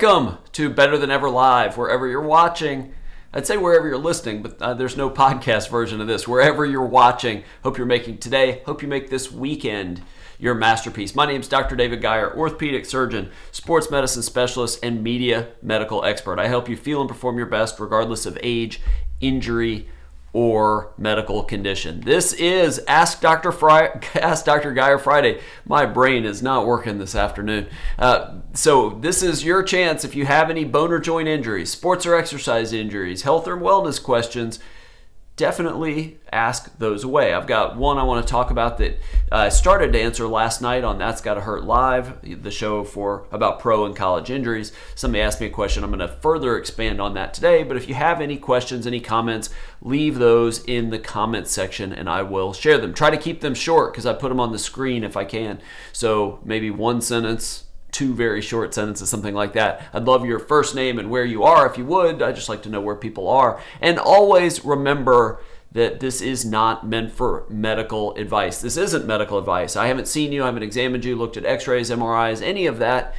Welcome to Better Than Ever Live, wherever you're watching. I'd say wherever you're listening, but there's no podcast version of this. Wherever you're watching, hope you're making today, hope you make this weekend your masterpiece. My name's Dr. David Geier, orthopedic surgeon, sports medicine specialist, and media medical expert. I help you feel and perform your best regardless of age, injury, or medical condition. This is Ask Dr. Geier Friday. My brain is not working this afternoon. So this is your chance if you have any bone or joint injuries, sports or exercise injuries, health or wellness questions, definitely ask those away. I've got one I want to talk about that I started to answer last night on That's Gotta Hurt Live, the show about pro and college injuries. Somebody asked me a question. I'm going to further expand on that today, but if you have any questions, any comments, leave those in the comments section and I will share them. Try to keep them short because I put them on the screen if I can. So maybe one sentence, two very short sentences, something like that. I'd love your first name and where you are if you would. I'd just like to know where people are. And always remember that this is not meant for medical advice. This isn't medical advice. I haven't seen you, I haven't examined you, looked at x-rays, MRIs, any of that,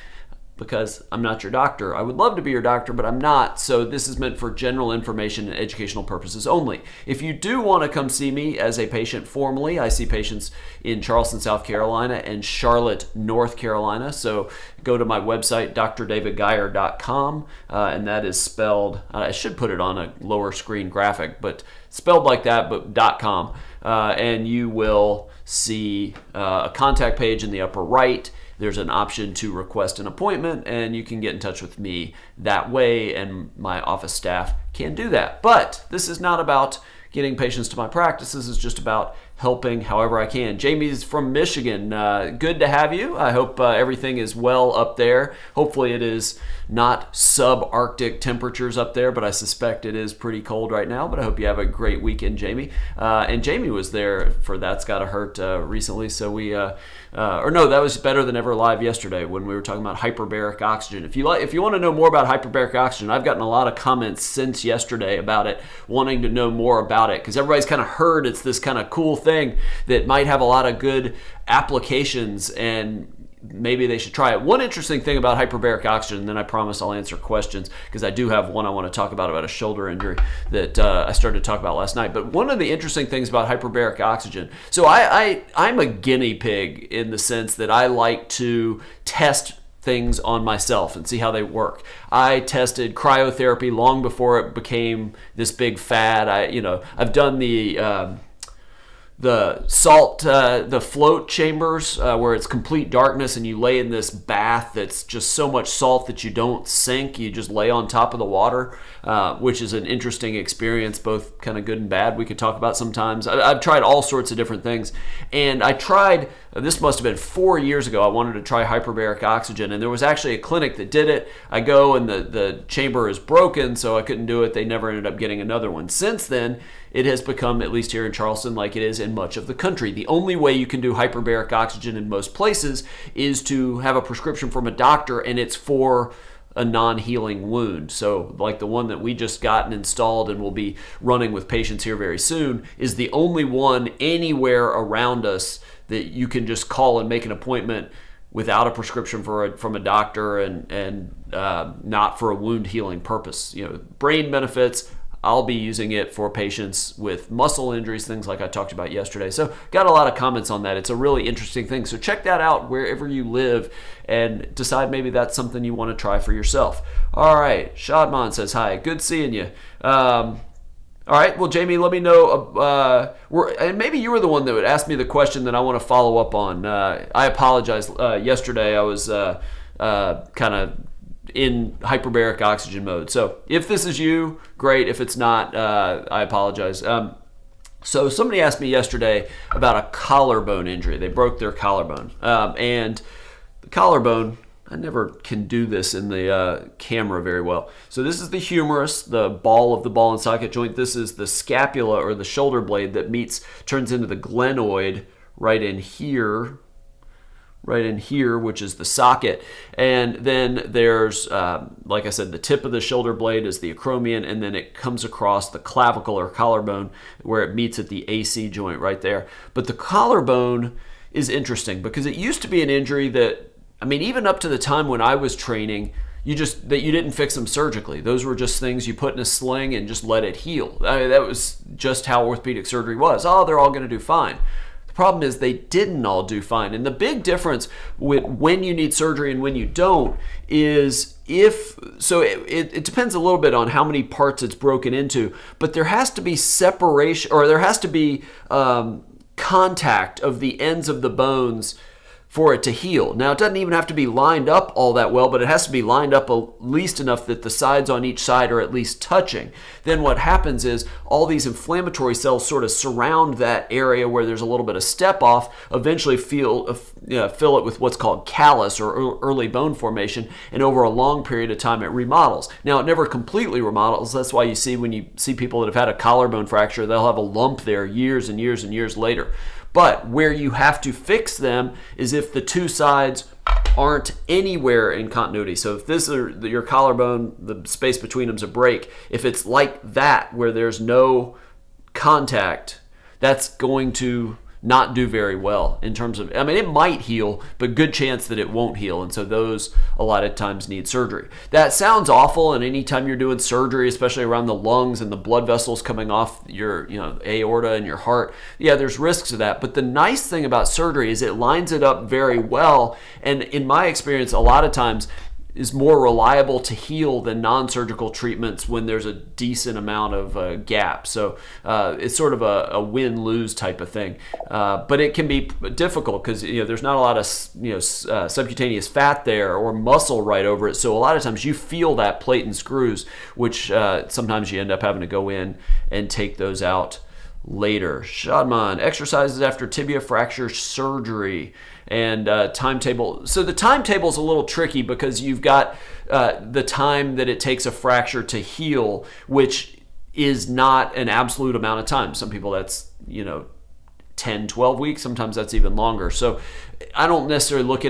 because I'm not your doctor. I would love to be your doctor, but I'm not. So this is meant for general information and educational purposes only. If you do want to come see me as a patient formally, I see patients in Charleston, South Carolina and Charlotte, North Carolina. So go to my website, drdavidgeier.com, and that is spelled, I should put it on a lower screen graphic, but spelled like that, but .com. And you will see a contact page in the upper right. There's an option to request an appointment, and you can get in touch with me that way, and my office staff can do that. But this is not about getting patients to my practice. This is just about helping however I can. Jamie's from Michigan. Good to have you. I hope everything is well up there. Hopefully it is not subarctic temperatures up there, but I suspect it is pretty cold right now. But I hope you have a great weekend, Jamie. And Jamie was there for That's Gotta Hurt recently. So that was Better Than Ever Live yesterday when we were talking about hyperbaric oxygen. If you want to know more about hyperbaric oxygen, I've gotten a lot of comments since yesterday about it, wanting to know more about it, because everybody's kind of heard it's this kind of cool thing that might have a lot of good applications and maybe they should try it. One interesting thing about hyperbaric oxygen, and then I promise I'll answer questions because I do have one I want to talk about a shoulder injury that I started to talk about last night. But one of the interesting things about hyperbaric oxygen, so I'm a guinea pig in the sense that I like to test things on myself and see how they work. I tested cryotherapy long before it became this big fad. I've done the salt, the float chambers where it's complete darkness and you lay in this bath that's just so much salt that you don't sink. You just lay on top of the water, which is an interesting experience, both kind of good and bad. We could talk about sometimes. I've tried all sorts of different things. And I tried, this must have been 4 years ago, I wanted to try hyperbaric oxygen. And there was actually a clinic that did it. I go and the chamber is broken, so I couldn't do it. They never ended up getting another one. Since then, it has become, at least here in Charleston, like it is in much of the country. The only way you can do hyperbaric oxygen in most places is to have a prescription from a doctor, and it's for a non-healing wound. So like the one that we just got and installed and will be running with patients here very soon is the only one anywhere around us that you can just call and make an appointment without a prescription from a doctor and not for a wound healing purpose. Brain benefits, I'll be using it for patients with muscle injuries, things like I talked about yesterday. So got a lot of comments on that. It's a really interesting thing. So check that out wherever you live and decide maybe that's something you want to try for yourself. All right. Shadman says, hi, good seeing you. All right. Well, Jamie, let me know. And maybe you were the one that would ask me the question that I want to follow up on. I apologize. Yesterday I was kind of in hyperbaric oxygen mode. So if this is you, great. If it's not, I apologize. So somebody asked me yesterday about a collarbone injury. They broke their collarbone. And the collarbone, I never can do this in the camera very well. So this is the humerus, the ball of the ball and socket joint. This is the scapula or the shoulder blade that turns into the glenoid right in here, which is the socket. And then there's, like I said, the tip of the shoulder blade is the acromion, and then it comes across the clavicle or collarbone where it meets at the AC joint right there. But the collarbone is interesting because it used to be an injury that, even up to the time when I was training, you didn't fix them surgically. Those were just things you put in a sling and just let it heal. I mean, that was just how orthopedic surgery was. Oh, they're all going to do fine. The problem is they didn't all do fine. And the big difference with when you need surgery and when you don't is it depends a little bit on how many parts it's broken into, but there has to be separation, or there has to be contact of the ends of the bones for it to heal. Now, it doesn't even have to be lined up all that well, but it has to be lined up at least enough that the sides on each side are at least touching. Then what happens is all these inflammatory cells sort of surround that area where there's a little bit of step off, eventually fill it with what's called callus or early bone formation, and over a long period of time it remodels. Now, it never completely remodels. That's why you see when you see people that have had a collarbone fracture, they'll have a lump there years and years and years later. But where you have to fix them is if the two sides aren't anywhere in continuity. So if this is your collarbone, the space between them is a break. If it's like that, where there's no contact, that's going to not do very well in terms of, I mean, it might heal, but good chance that it won't heal. And so those a lot of times need surgery. That sounds awful. And anytime you're doing surgery, especially around the lungs and the blood vessels coming off your aorta and your heart, yeah, there's risks of that. But the nice thing about surgery is it lines it up very well. And in my experience, a lot of times is more reliable to heal than non-surgical treatments when there's a decent amount of gap. So it's sort of a win-lose type of thing. But it can be difficult because there's not a lot of subcutaneous fat there or muscle right over it. So a lot of times you feel that plate and screws, which sometimes you end up having to go in and take those out later. Shadman, exercises after tibia fracture surgery and timetable. So the timetable is a little tricky because you've got the time that it takes a fracture to heal, which is not an absolute amount of time. Some people that's 10, 12 weeks. Sometimes that's even longer. So I don't necessarily look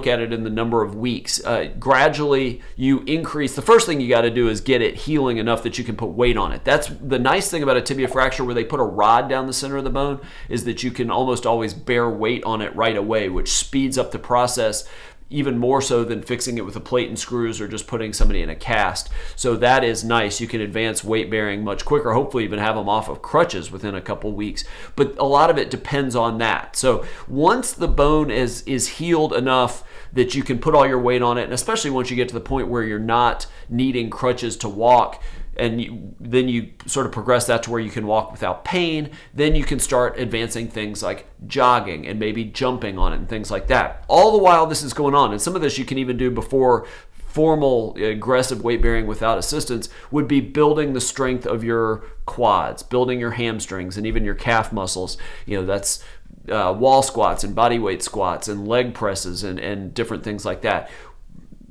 at it in the number of weeks. Gradually, you increase. The first thing you got to do is get it healing enough that you can put weight on it. That's the nice thing about a tibia fracture where they put a rod down the center of the bone, is that you can almost always bear weight on it right away, which speeds up the process even more so than fixing it with a plate and screws or just putting somebody in a cast. So that is nice. You can advance weight bearing much quicker, hopefully even have them off of crutches within a couple weeks. But a lot of it depends on that. So once the bone is healed enough that you can put all your weight on it, and especially once you get to the point where you're not needing crutches to walk, and then you sort of progress that to where you can walk without pain, then you can start advancing things like jogging and maybe jumping on it and things like that. All the while this is going on, and some of this you can even do before formal aggressive weight bearing without assistance, would be building the strength of your quads, building your hamstrings and even your calf muscles. That's wall squats and body weight squats and leg presses and different things like that.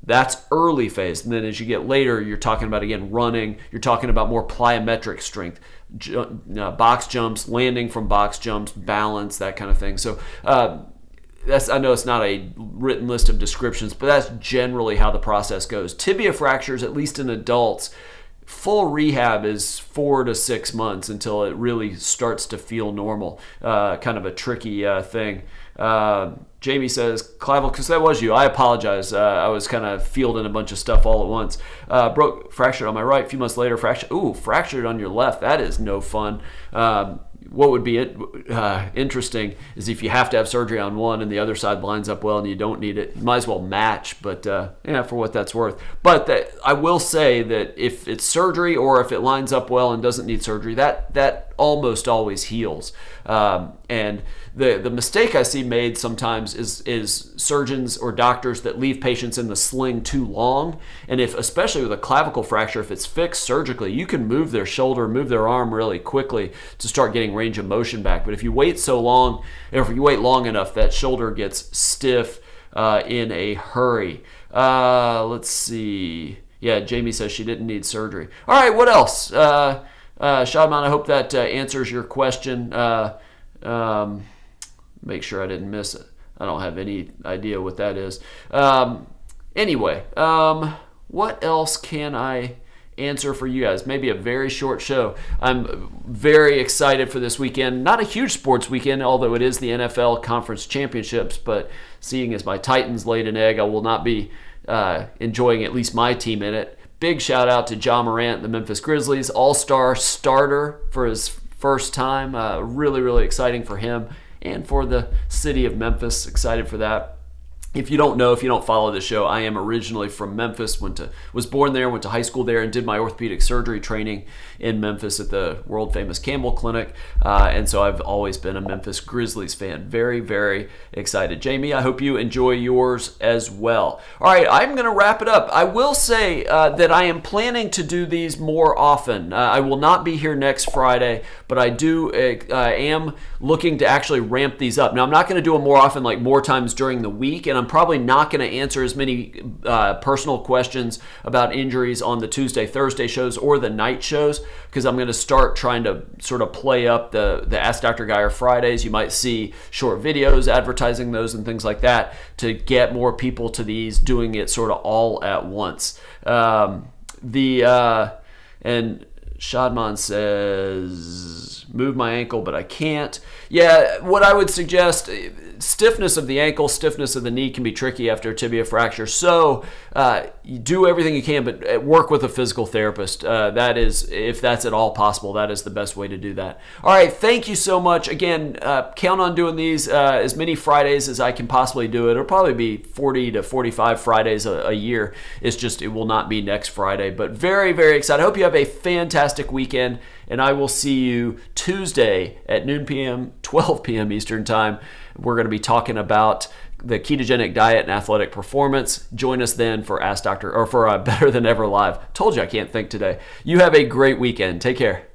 That's early phase. And then as you get later, you're talking about, again, running. You're talking about more plyometric strength, box jumps, landing from box jumps, balance, that kind of thing. So I know it's not a written list of descriptions, but that's generally how the process goes. Tibia fractures, at least in adults, full rehab is 4 to 6 months until it really starts to feel normal. Kind of a tricky thing. Jamie says, clavicle, because that was you. I apologize. I was kind of fielding a bunch of stuff all at once. Fractured on my right. A few months later, fractured on your left. That is no fun. What would be interesting is if you have to have surgery on one and the other side lines up well and you don't need it, you might as well match, but for what that's worth. But I will say that if it's surgery or if it lines up well and doesn't need surgery, that almost always heals. And the mistake I see made sometimes is surgeons or doctors that leave patients in the sling too long. And especially with a clavicle fracture, if it's fixed surgically, you can move their shoulder, move their arm really quickly to start getting range of motion back. But if you wait so long, or if you wait long enough, that shoulder gets stiff in a hurry. Let's see. Yeah, Jamie says she didn't need surgery. All right, what else? Shadman, I hope that answers your question. Make sure I didn't miss it. I don't have any idea what that is. Anyway, what else can I answer for you guys? Maybe a very short show. I'm very excited for this weekend. Not a huge sports weekend, although it is the NFL Conference Championships, but seeing as my Titans laid an egg, I will not be enjoying at least my team in it. Big shout out to Ja Morant, the Memphis Grizzlies, all-star starter for his first time. Really, really exciting for him and for the city of Memphis. Excited for that. If you don't know, if you don't follow the show, I am originally from Memphis, was born there, went to high school there, and did my orthopedic surgery training in Memphis at the world-famous Campbell Clinic. And so I've always been a Memphis Grizzlies fan. Very, very excited. Jamie, I hope you enjoy yours as well. All right, I'm going to wrap it up. I will say that I am planning to do these more often. I will not be here next Friday, but I am looking to actually ramp these up. Now, I'm not going to do them more often, like more times during the week, and I'm probably not going to answer as many personal questions about injuries on the Tuesday, Thursday shows or the night shows, because I'm going to start trying to sort of play up the Ask Dr. Geier Fridays. You might see short videos advertising those and things like that to get more people to these, doing it sort of all at once. And Shadman says, move my ankle, but I can't. Yeah, what I would suggest, stiffness of the ankle, stiffness of the knee can be tricky after a tibia fracture. So you do everything you can, but work with a physical therapist. That is, if that's at all possible, that is the best way to do that. All right, thank you so much. Again, count on doing these as many Fridays as I can possibly do it. It'll probably be 40 to 45 Fridays a year. It's just, it will not be next Friday, but very, very excited. I hope you have a fantastic weekend, and I will see you Tuesday at noon p.m., 12 p.m. Eastern Time. We're going to be talking about the ketogenic diet and athletic performance. Join us then for Ask Dr. or for Better Than Ever Live. Told you I can't think today. You have a great weekend. Take care.